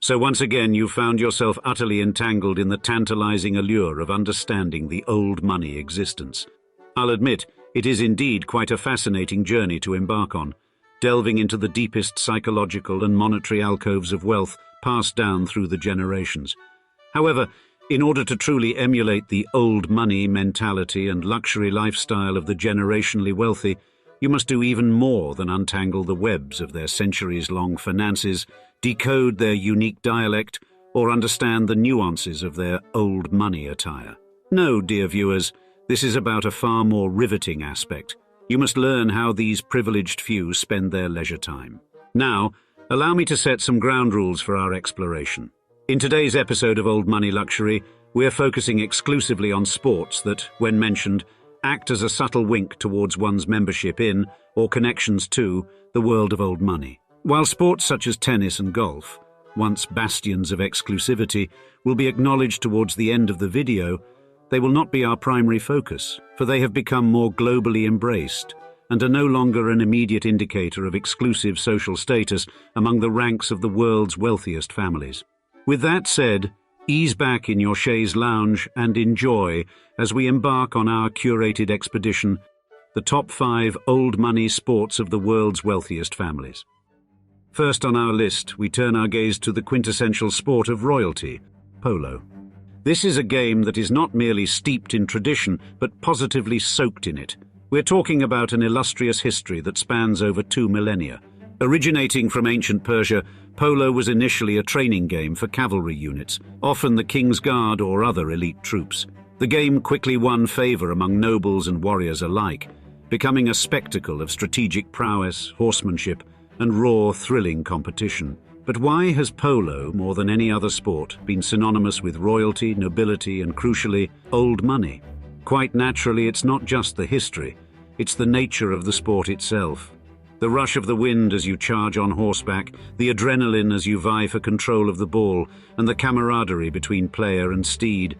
So once again you found yourself utterly entangled in the tantalizing allure of understanding the old money existence. I'll admit, it is indeed quite a fascinating journey to embark on, delving into the deepest psychological and monetary alcoves of wealth passed down through the generations. However, in order to truly emulate the old money mentality and luxury lifestyle of the generationally wealthy, you must do even more than untangle the webs of their centuries-long finances, decode their unique dialect, or understand the nuances of their old money attire. No, dear viewers, this is about a far more riveting aspect. You must learn how these privileged few spend their leisure time. Now, allow me to set some ground rules for our exploration. In today's episode of Old Money Luxury, we're focusing exclusively on sports that, when mentioned, act as a subtle wink towards one's membership in, or connections to, the world of old money. While sports such as tennis and golf, once bastions of exclusivity, will be acknowledged towards the end of the video, they will not be our primary focus, for they have become more globally embraced and are no longer an immediate indicator of exclusive social status among the ranks of the world's wealthiest families. With that said, ease back in your chaise lounge and enjoy as we embark on our curated expedition, the top 5 old money sports of the world's wealthiest families. First on our list, we turn our gaze to the quintessential sport of royalty, polo. This is a game that is not merely steeped in tradition, but positively soaked in it. We're talking about an illustrious history that spans over 2 millennia. Originating from ancient Persia, polo was initially a training game for cavalry units, often the King's Guard or other elite troops. The game quickly won favor among nobles and warriors alike, becoming a spectacle of strategic prowess, horsemanship, and raw, thrilling competition. But why has polo, more than any other sport, been synonymous with royalty, nobility, and crucially, old money? Quite naturally, it's not just the history, it's the nature of the sport itself. The rush of the wind as you charge on horseback, the adrenaline as you vie for control of the ball, and the camaraderie between player and steed.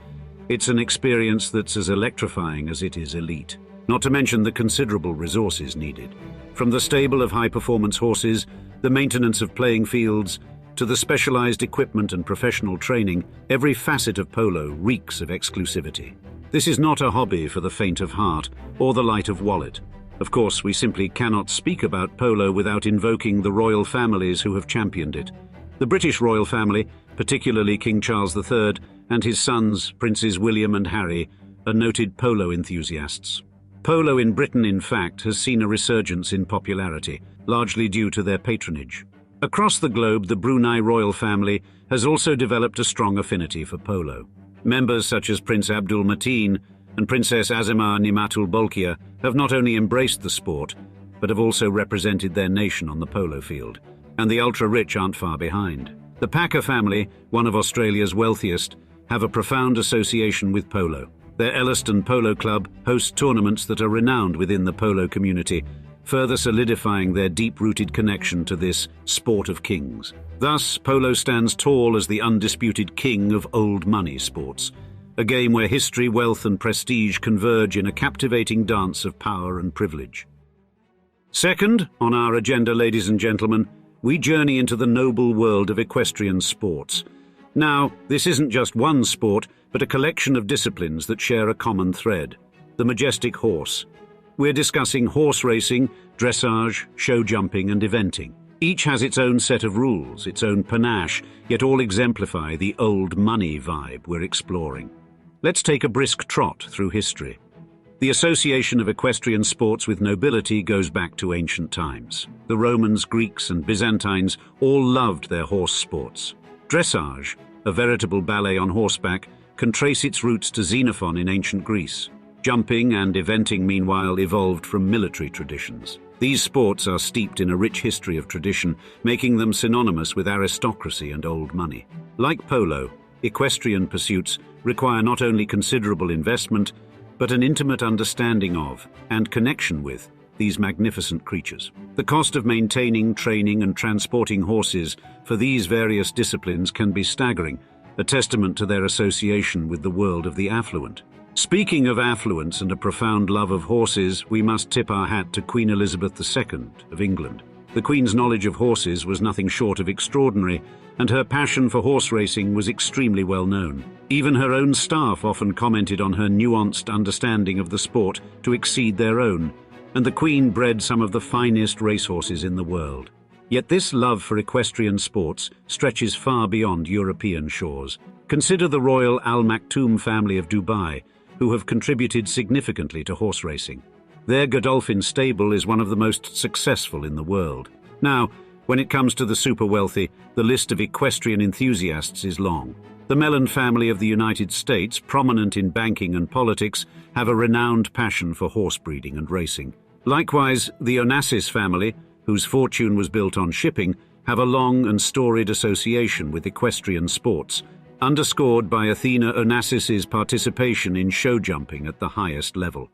It's an experience that's as electrifying as it is elite. Not to mention the considerable resources needed. From the stable of high-performance horses, the maintenance of playing fields, to the specialized equipment and professional training, every facet of polo reeks of exclusivity. This is not a hobby for the faint of heart or the light of wallet. Of course, we simply cannot speak about polo without invoking the royal families who have championed it. The British royal family, particularly King Charles III and his sons, Princes William and Harry, are noted polo enthusiasts. Polo in Britain, in fact, has seen a resurgence in popularity, largely due to their patronage. Across the globe, the Brunei royal family has also developed a strong affinity for polo. Members such as Prince Abdul Mateen and Princess Azima Nimatul Bolkiah have not only embraced the sport, but have also represented their nation on the polo field. And the ultra-rich aren't far behind. The Packer family, one of Australia's wealthiest, have a profound association with polo. Their Elliston Polo Club hosts tournaments that are renowned within the polo community, further solidifying their deep-rooted connection to this sport of kings. Thus, polo stands tall as the undisputed king of old money sports, a game where history, wealth, and prestige converge in a captivating dance of power and privilege. Second, on our agenda, ladies and gentlemen, we journey into the noble world of equestrian sports. Now, this isn't just one sport, but a collection of disciplines that share a common thread: the majestic horse. We're discussing horse racing, dressage, show jumping, and eventing. Each has its own set of rules, its own panache, yet all exemplify the old money vibe we're exploring. Let's take a brisk trot through history. The association of equestrian sports with nobility goes back to ancient times. The Romans, Greeks, and Byzantines all loved their horse sports. Dressage, a veritable ballet on horseback, can trace its roots to Xenophon in ancient Greece. Jumping and eventing, meanwhile, evolved from military traditions. These sports are steeped in a rich history of tradition, making them synonymous with aristocracy and old money. Like polo, equestrian pursuits require not only considerable investment, but an intimate understanding of and connection with these magnificent creatures. The cost of maintaining, training, and transporting horses for these various disciplines can be staggering, a testament to their association with the world of the affluent. Speaking of affluence and a profound love of horses, we must tip our hat to Queen Elizabeth II of England. The Queen's knowledge of horses was nothing short of extraordinary, and her passion for horse racing was extremely well known. Even her own staff often commented on her nuanced understanding of the sport to exceed their own, and the Queen bred some of the finest racehorses in the world. Yet this love for equestrian sports stretches far beyond European shores. Consider the royal Al Maktoum family of Dubai, who have contributed significantly to horse racing. Their Godolphin stable is one of the most successful in the world. Now, when it comes to the super wealthy, the list of equestrian enthusiasts is long. The Mellon family of the United States, prominent in banking and politics, have a renowned passion for horse breeding and racing. Likewise, the Onassis family, whose fortune was built on shipping, have a long and storied association with equestrian sports, underscored by Athena Onassis's participation in show jumping at the highest level.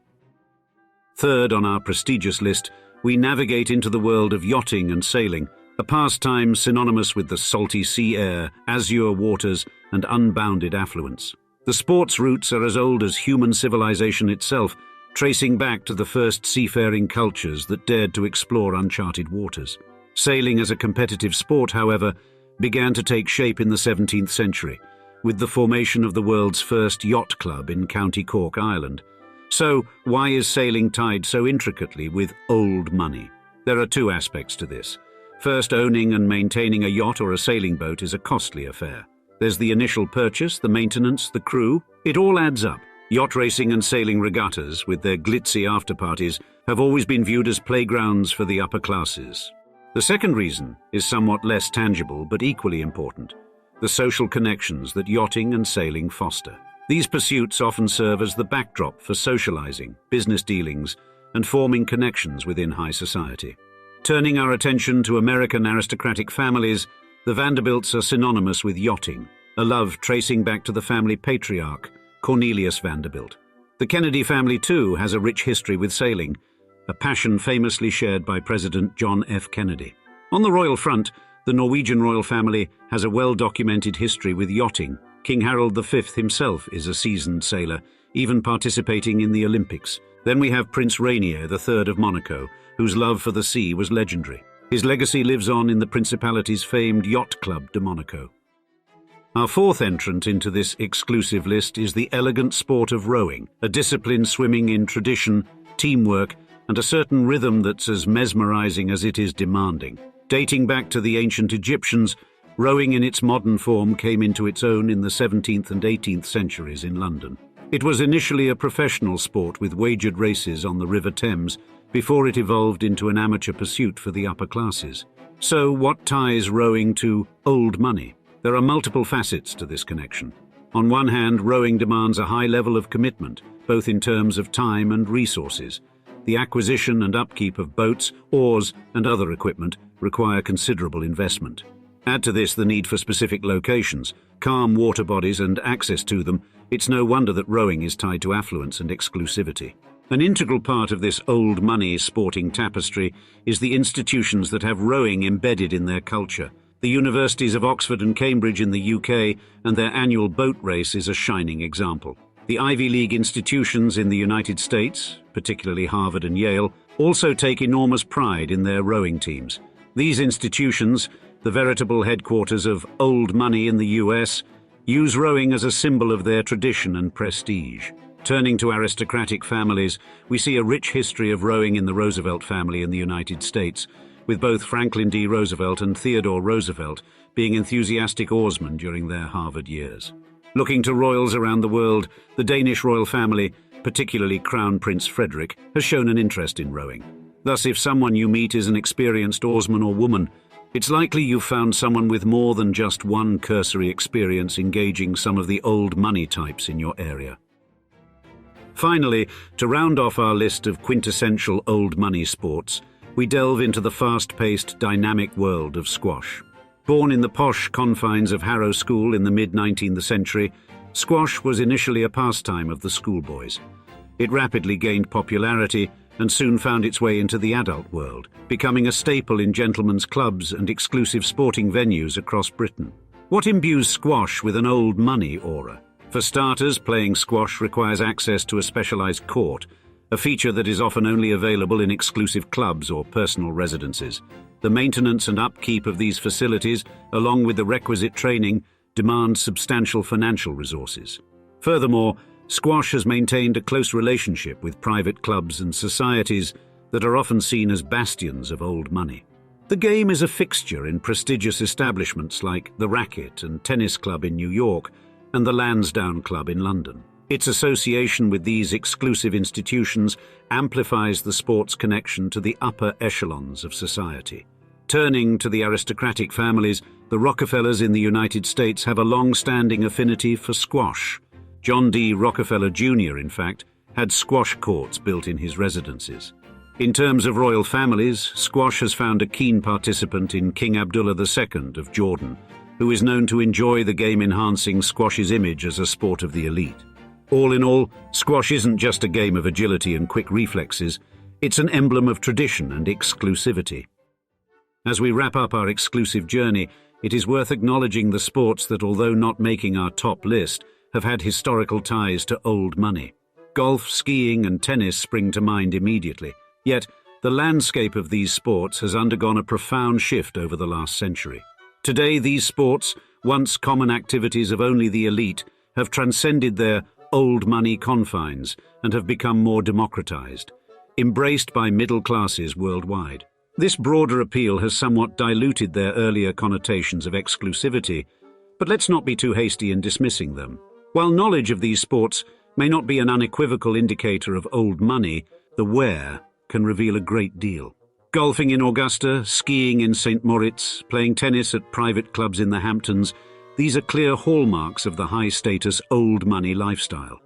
Third on our prestigious list, we navigate into the world of yachting and sailing, a pastime synonymous with the salty sea air, azure waters, and unbounded affluence. The sport's roots are as old as human civilization itself, tracing back to the first seafaring cultures that dared to explore uncharted waters. Sailing as a competitive sport, however, began to take shape in the 17th century, with the formation of the world's first yacht club in County Cork, Ireland. So, why is sailing tied so intricately with old money? There are two aspects to this. First, owning and maintaining a yacht or a sailing boat is a costly affair. There's the initial purchase, the maintenance, the crew. It all adds up. Yacht racing and sailing regattas, with their glitzy after-parties, have always been viewed as playgrounds for the upper classes. The second reason is somewhat less tangible but equally important: the social connections that yachting and sailing foster. These pursuits often serve as the backdrop for socializing, business dealings, and forming connections within high society. Turning our attention to American aristocratic families, the Vanderbilts are synonymous with yachting, a love tracing back to the family patriarch, Cornelius Vanderbilt. The Kennedy family, too, has a rich history with sailing, a passion famously shared by President John F. Kennedy. On the royal front, the Norwegian royal family has a well-documented history with yachting. King Harold V himself is a seasoned sailor, even participating in the Olympics. Then we have Prince Rainier III of Monaco, whose love for the sea was legendary. His legacy lives on in the Principality's famed Yacht Club de Monaco. Our fourth entrant into this exclusive list is the elegant sport of rowing, a discipline swimming in tradition, teamwork, and a certain rhythm that's as mesmerizing as it is demanding. Dating back to the ancient Egyptians, rowing in its modern form came into its own in the 17th and 18th centuries in London. It was initially a professional sport with wagered races on the River Thames before it evolved into an amateur pursuit for the upper classes. So what ties rowing to old money? There are multiple facets to this connection. On one hand, rowing demands a high level of commitment, both in terms of time and resources. The acquisition and upkeep of boats, oars, and other equipment require considerable investment. Add to this the need for specific locations, calm water bodies, and access to them. It's no wonder that rowing is tied to affluence and exclusivity. An integral part of this old money sporting tapestry is the institutions that have rowing embedded in their culture. The universities of Oxford and Cambridge in the UK and their annual boat race is a shining example. The Ivy League institutions in the United States, particularly Harvard and Yale, also take enormous pride in their rowing teams. These institutions, the veritable headquarters of old money in the US, use rowing as a symbol of their tradition and prestige. Turning to aristocratic families, we see a rich history of rowing in the Roosevelt family in the United States, with both Franklin D. Roosevelt and Theodore Roosevelt being enthusiastic oarsmen during their Harvard years. Looking to royals around the world, the Danish royal family, particularly Crown Prince Frederick, has shown an interest in rowing. Thus, if someone you meet is an experienced oarsman or woman, it's likely you've found someone with more than just one cursory experience engaging some of the old money types in your area. Finally, to round off our list of quintessential old money sports, we delve into the fast-paced, dynamic world of squash. Born in the posh confines of Harrow School in the mid-19th century, squash was initially a pastime of the schoolboys. It rapidly gained popularity and soon found its way into the adult world, becoming a staple in gentlemen's clubs and exclusive sporting venues across Britain. What imbues squash with an old money aura? For starters, playing squash requires access to a specialized court, a feature that is often only available in exclusive clubs or personal residences. The maintenance and upkeep of these facilities, along with the requisite training, demand substantial financial resources. Furthermore, squash has maintained a close relationship with private clubs and societies that are often seen as bastions of old money. The game is a fixture in prestigious establishments like the Racquet and Tennis Club in New York and the Lansdowne Club in London. Its association with these exclusive institutions amplifies the sport's connection to the upper echelons of society. Turning to the aristocratic families, the Rockefellers in the United States have a long-standing affinity for squash. John D. Rockefeller Jr., in fact, had squash courts built in his residences. In terms of royal families, squash has found a keen participant in King Abdullah II of Jordan, who is known to enjoy the game, enhancing squash's image as a sport of the elite. All in all, squash isn't just a game of agility and quick reflexes, it's an emblem of tradition and exclusivity. As we wrap up our exclusive journey, it is worth acknowledging the sports that, although not making our top list, have had historical ties to old money. Golf, skiing, and tennis spring to mind immediately. Yet, the landscape of these sports has undergone a profound shift over the last century. Today, these sports, once common activities of only the elite, have transcended their old money confines and have become more democratized, embraced by middle classes worldwide. This broader appeal has somewhat diluted their earlier connotations of exclusivity, but let's not be too hasty in dismissing them. While knowledge of these sports may not be an unequivocal indicator of old money, the where can reveal a great deal. Golfing in Augusta, skiing in St. Moritz, playing tennis at private clubs in the Hamptons, these are clear hallmarks of the high-status old money lifestyle.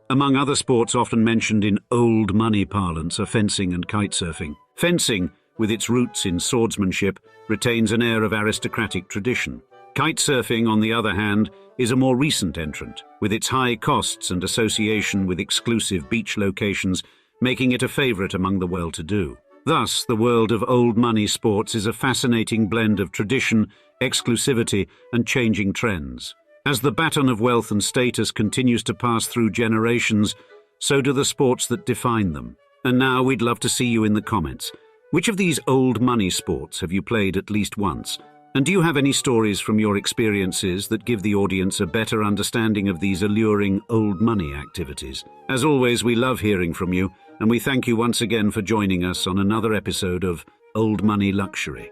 Among other sports often mentioned in old money parlance are fencing and kitesurfing. Fencing, with its roots in swordsmanship, retains an air of aristocratic tradition. Kitesurfing, on the other hand, is a more recent entrant, with its high costs and association with exclusive beach locations, making it a favorite among the well-to-do. Thus, the world of old money sports is a fascinating blend of tradition, exclusivity, and changing trends. As the baton of wealth and status continues to pass through generations, so do the sports that define them. And now we'd love to see you in the comments. Which of these old money sports have you played at least once? And do you have any stories from your experiences that give the audience a better understanding of these alluring old money activities? As always, we love hearing from you, and we thank you once again for joining us on another episode of Old Money Luxury.